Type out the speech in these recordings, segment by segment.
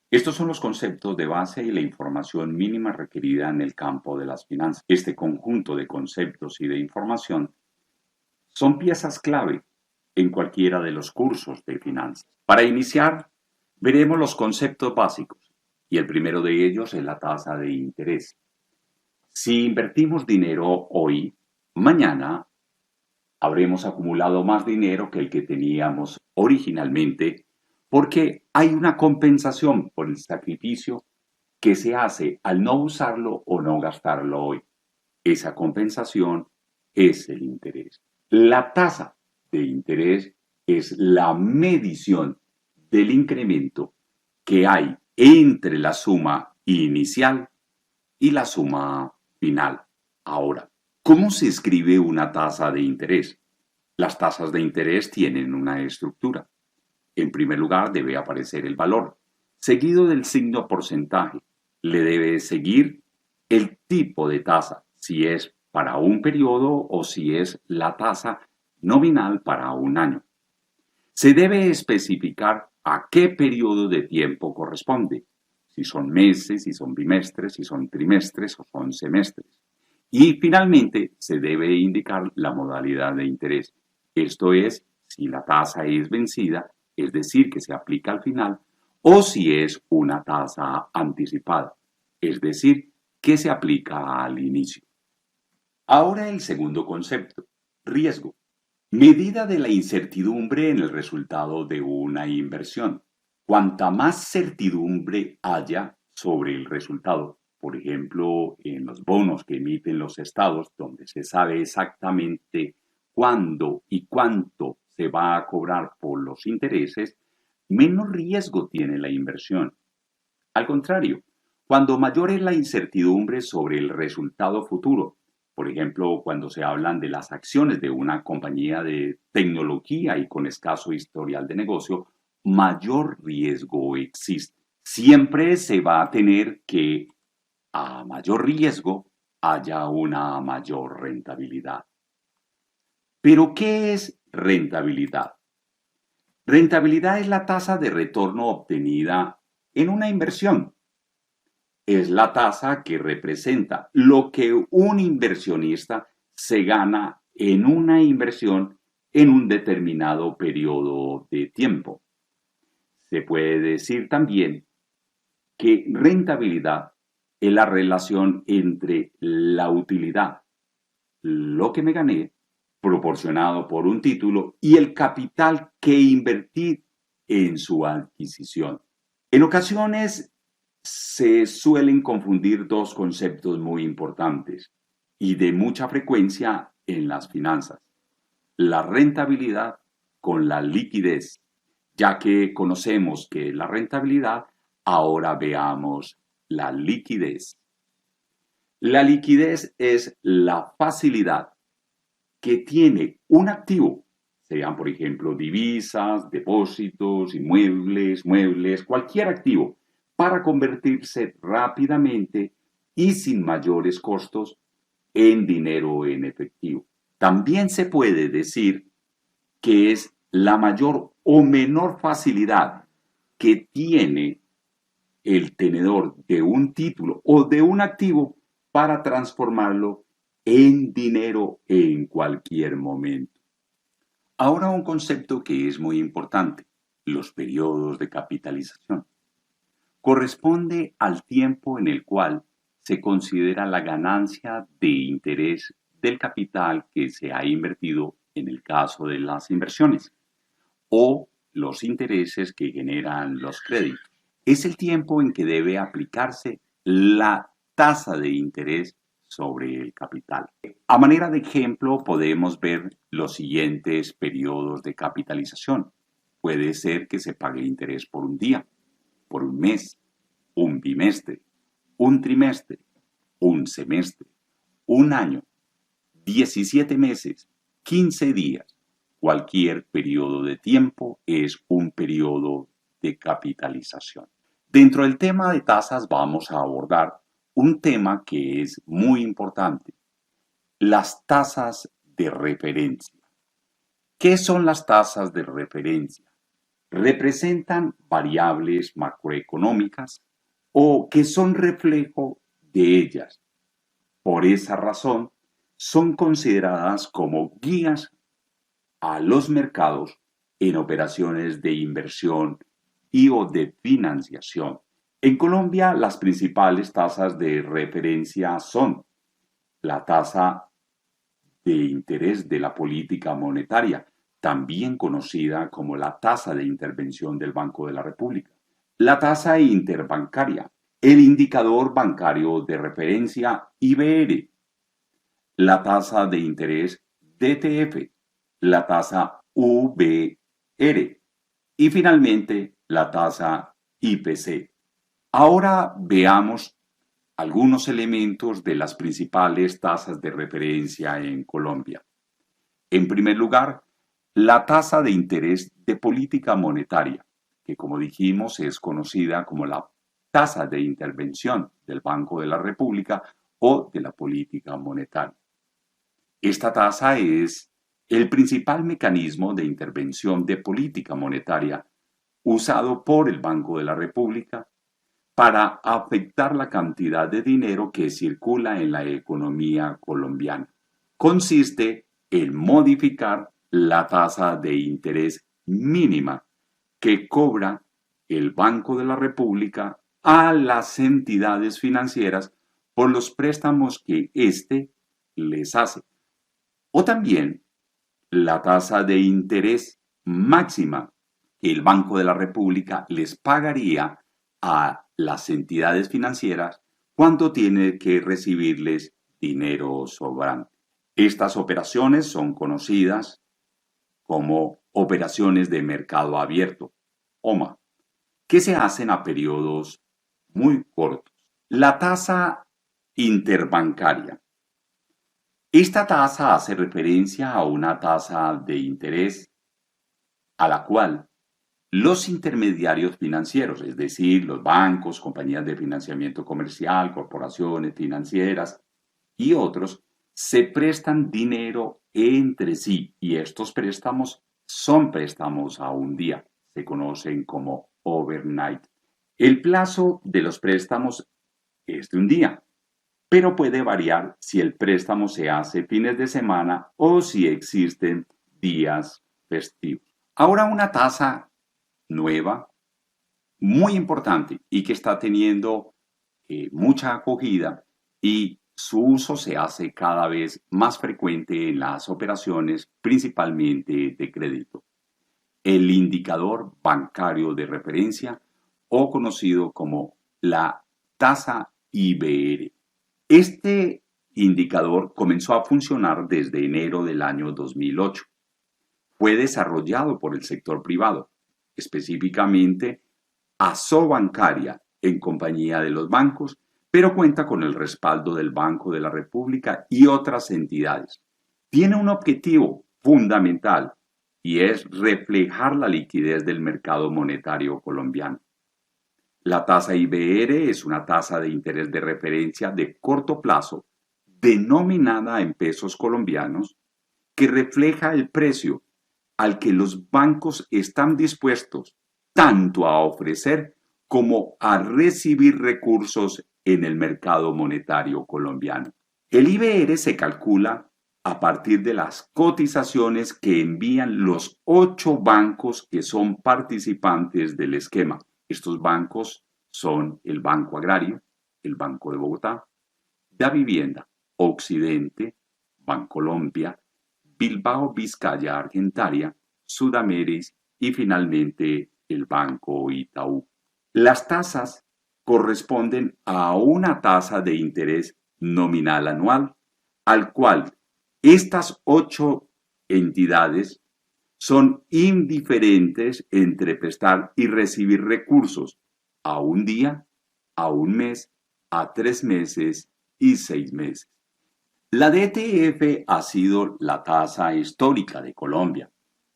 Estos son los conceptos de base y la información mínima requerida en el campo de las finanzas. Este conjunto de conceptos y de información son piezas clave en cualquiera de los cursos de finanzas. Para iniciar, veremos los conceptos básicos y el primero de ellos es la tasa de interés. Si invertimos dinero hoy, mañana habremos acumulado más dinero que el que teníamos originalmente porque hay una compensación por el sacrificio que se hace al no usarlo o no gastarlo hoy. Esa compensación es el interés. La tasa de interés es la medición del incremento que hay entre la suma inicial y la suma final. Ahora, ¿cómo se escribe una tasa de interés? Las tasas de interés tienen una estructura. En primer lugar debe aparecer el valor, seguido del signo porcentaje. Le debe seguir el tipo de tasa, si es para un periodo o si es la tasa nominal para un año. Se debe especificar a qué periodo de tiempo corresponde, si son meses, si son bimestres, si son trimestres o son semestres. Y finalmente se debe indicar la modalidad de interés, esto es, si la tasa es vencida, es decir, que se aplica al final, o si es una tasa anticipada, es decir, que se aplica al inicio. Ahora el segundo concepto, riesgo. Medida de la incertidumbre en el resultado de una inversión. Cuanta más certidumbre haya sobre el resultado, por ejemplo, en los bonos que emiten los estados, donde se sabe exactamente cuándo y cuánto se va a cobrar por los intereses, menos riesgo tiene la inversión. Al contrario, cuando mayor es la incertidumbre sobre el resultado futuro, por ejemplo, cuando se hablan de las acciones de una compañía de tecnología y con escaso historial de negocio, mayor riesgo existe. Siempre se va a tener que, a mayor riesgo, haya una mayor rentabilidad. Pero, ¿qué es rentabilidad? Rentabilidad es la tasa de retorno obtenida en una inversión. Es la tasa que representa lo que un inversionista se gana en una inversión en un determinado periodo de tiempo. Se puede decir también que rentabilidad es la relación entre la utilidad, lo que me gané, proporcionado por un título, y el capital que invertí en su adquisición. En ocasiones se suelen confundir dos conceptos muy importantes y de mucha frecuencia en las finanzas: la rentabilidad con la liquidez. Ya que conocemos que la rentabilidad, ahora veamos la liquidez. La liquidez es la facilidad que tiene un activo, sean por ejemplo divisas, depósitos, inmuebles, muebles, cualquier activo, para convertirse rápidamente y sin mayores costos en dinero en efectivo. También se puede decir que es la mayor o menor facilidad que tiene el tenedor de un título o de un activo para transformarlo en dinero en cualquier momento. Ahora un concepto que es muy importante, los periodos de capitalización. Corresponde al tiempo en el cual se considera la ganancia de interés del capital que se ha invertido en el caso de las inversiones o los intereses que generan los créditos. Es el tiempo en que debe aplicarse la tasa de interés sobre el capital. A manera de ejemplo, podemos ver los siguientes periodos de capitalización. Puede ser que se pague interés por un día, por un mes, un bimestre, un trimestre, un semestre, un año, 17 meses, 15 días. Cualquier periodo de tiempo es un periodo de capitalización. Dentro del tema de tasas vamos a abordar un tema que es muy importante: las tasas de referencia. ¿Qué son las tasas de referencia? representan variables macroeconómicas o que son reflejo de ellas. Por esa razón, son consideradas como guías a los mercados en operaciones de inversión y o de financiación. En Colombia, las principales tasas de referencia son la tasa de interés de la política monetaria, también conocida como la tasa de intervención del Banco de la República, la tasa interbancaria, el indicador bancario de referencia IBR, la tasa de interés DTF, la tasa VR y finalmente la tasa IPC. Ahora veamos algunos elementos de las principales tasas de referencia en Colombia. En primer lugar, la tasa de interés de política monetaria, que como dijimos es conocida como la tasa de intervención del Banco de la República o de la política monetaria. Esta tasa es el principal mecanismo de intervención de política monetaria usado por el Banco de la República para afectar la cantidad de dinero que circula en la economía colombiana. Consiste en modificar la tasa de interés mínima que cobra el Banco de la República a las entidades financieras por los préstamos que éste les hace. O también la tasa de interés máxima que el Banco de la República les pagaría a las entidades financieras cuando tiene que recibirles dinero sobrante. Estas operaciones son conocidas como operaciones de mercado abierto, OMA, que se hacen a periodos muy cortos. La tasa interbancaria. Esta tasa hace referencia a una tasa de interés a la cual los intermediarios financieros, es decir, los bancos, compañías de financiamiento comercial, corporaciones financieras y otros, se prestan dinero entre sí y estos préstamos son préstamos a un día, se conocen como overnight. El plazo de los préstamos es de un día, pero puede variar si el préstamo se hace fines de semana o si existen días festivos. Ahora una tasa nueva, muy importante y que está teniendo mucha acogida y su uso se hace cada vez más frecuente en las operaciones, principalmente de crédito. El indicador bancario de referencia o conocido como la tasa IBR. Este indicador comenzó a funcionar desde enero del año 2008. Fue desarrollado por el sector privado, específicamente Asobancaria en compañía de los bancos, pero cuenta con el respaldo del Banco de la República y otras entidades. Tiene un objetivo fundamental y es reflejar la liquidez del mercado monetario colombiano. La tasa IBR es una tasa de interés de referencia de corto plazo denominada en pesos colombianos que refleja el precio al que los bancos están dispuestos tanto a ofrecer como a recibir recursos en el mercado monetario colombiano. El IBR se calcula a partir de las cotizaciones que envían los 8 bancos que son participantes del esquema. Estos bancos son el Banco Agrario, el Banco de Bogotá, Da Vivienda, Occidente, Bancolombia, Bilbao Vizcaya Argentaria, Sudameris y finalmente el Banco Itaú. Las tasas corresponden a una tasa de interés nominal anual, al cual estas 8 entidades son indiferentes entre prestar y recibir recursos a un día, a un mes, a 3 meses y 6 meses. La DTF ha sido la tasa histórica de Colombia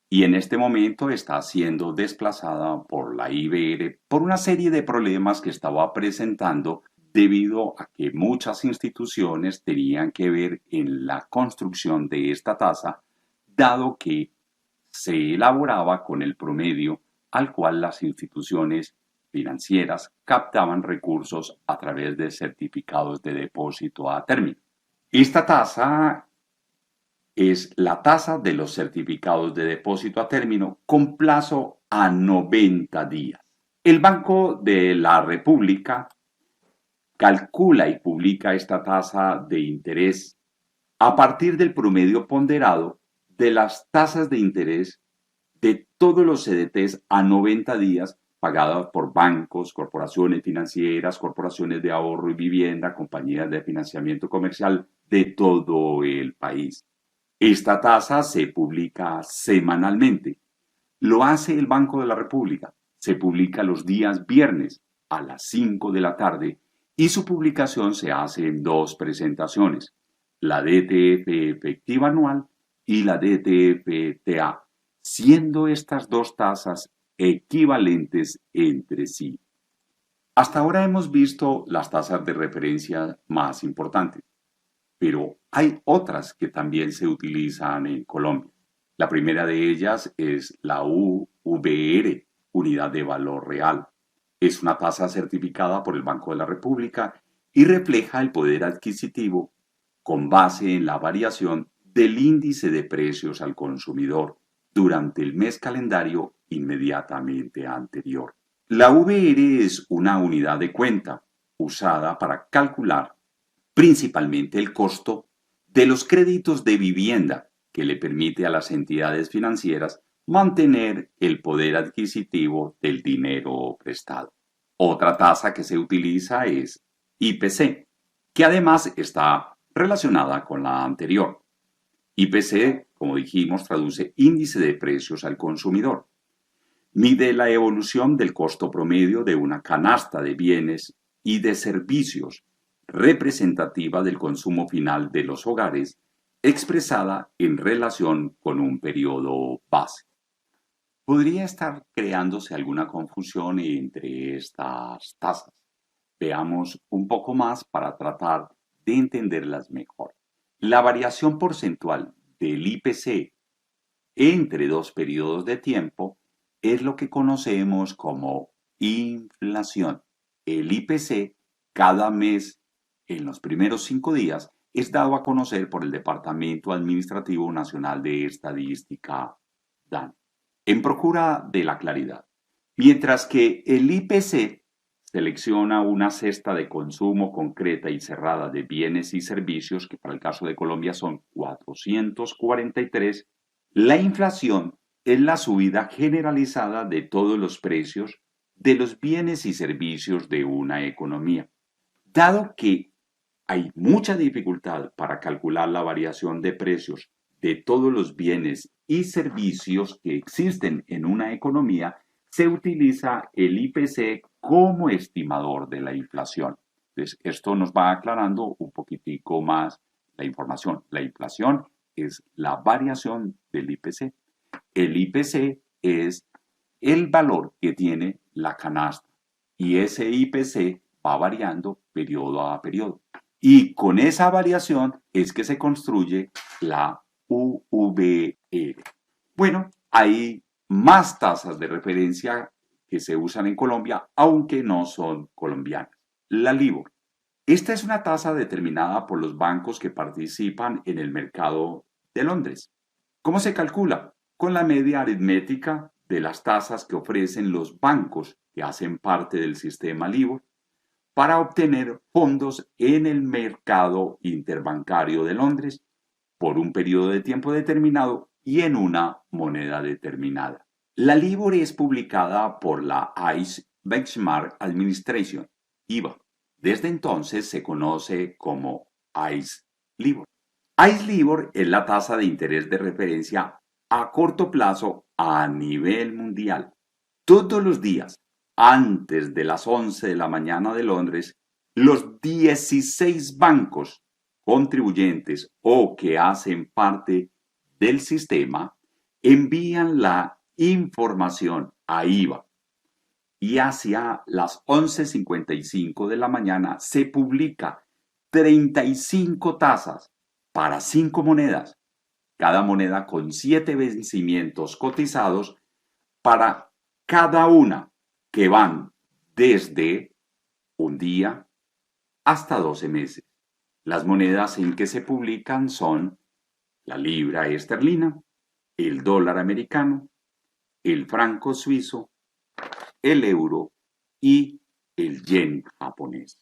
y en este momento está siendo desplazada por la IBR por una serie de problemas que estaba presentando debido a que muchas instituciones tenían que ver en la construcción de esta tasa, dado que se elaboraba con el promedio al cual las instituciones financieras captaban recursos a través de certificados de depósito a término. Esta tasa es la tasa de los certificados de depósito a término con plazo a 90 días. El Banco de la República calcula y publica esta tasa de interés a partir del promedio ponderado de las tasas de interés de todos los CDTs a 90 días pagadas por bancos, corporaciones financieras, corporaciones de ahorro y vivienda, compañías de financiamiento comercial de todo el país. Esta tasa se publica semanalmente. Lo hace el Banco de la República. Se publica los días viernes a las 5 de la tarde y su publicación se hace en dos presentaciones, la DTF efectiva anual y la DTF-TA, siendo estas dos tasas equivalentes entre sí. Hasta ahora hemos visto las tasas de referencia más importantes, pero hay otras que también se utilizan en Colombia. La primera de ellas es la UVR, Unidad de Valor Real. Es una tasa certificada por el Banco de la República y refleja el poder adquisitivo con base en la variación del índice de precios al consumidor durante el mes calendario inmediatamente anterior. La VR es una unidad de cuenta usada para calcular principalmente el costo de los créditos de vivienda que le permite a las entidades financieras mantener el poder adquisitivo del dinero prestado. Otra tasa que se utiliza es IPC, que además está relacionada con la anterior. IPC, como dijimos, traduce índice de precios al consumidor. Mide la evolución del costo promedio de una canasta de bienes y de servicios representativa del consumo final de los hogares, expresada en relación con un periodo base. Podría estar creándose alguna confusión entre estas tasas. Veamos un poco más para tratar de entenderlas mejor. La variación porcentual del IPC entre dos periodos de tiempo es lo que conocemos como inflación. El IPC cada mes en los primeros 5 días es dado a conocer por el Departamento Administrativo Nacional de Estadística, DAN, en procura de la claridad. Mientras que el IPC selecciona una cesta de consumo concreta y cerrada de bienes y servicios, que para el caso de Colombia son 443, la inflación es la subida generalizada de todos los precios de los bienes y servicios de una economía. Dado que hay mucha dificultad para calcular la variación de precios de todos los bienes y servicios que existen en una economía, se utiliza el IPC como estimador de la inflación. Entonces, esto nos va aclarando un poquitico más la información. La inflación es la variación del IPC. El IPC es el valor que tiene la canasta y ese IPC va variando periodo a periodo. Y con esa variación es que se construye la UVR. Bueno, hay más tasas de referencia que se usan en Colombia, aunque no son colombianas. La LIBOR. Esta es una tasa determinada por los bancos que participan en el mercado de Londres. ¿Cómo se calcula? Con la media aritmética de las tasas que ofrecen los bancos que hacen parte del sistema LIBOR para obtener fondos en el mercado interbancario de Londres por un periodo de tiempo determinado y en una moneda determinada. La LIBOR es publicada por la ICE Benchmark Administration, IBA. Desde entonces se conoce como ICE LIBOR. ICE LIBOR es la tasa de interés de referencia a corto plazo a nivel mundial. Todos los días, antes de las 11 de la mañana de Londres, los 16 bancos contribuyentes o que hacen parte del sistema envían la información a IBA y hacia las 11:55 de la mañana se publica 35 tasas para 5 monedas, cada moneda con 7 vencimientos cotizados para cada una que van desde un día hasta 12 meses. Las monedas en que se publican son la libra esterlina, el dólar americano, el franco suizo, el euro y el yen japonés.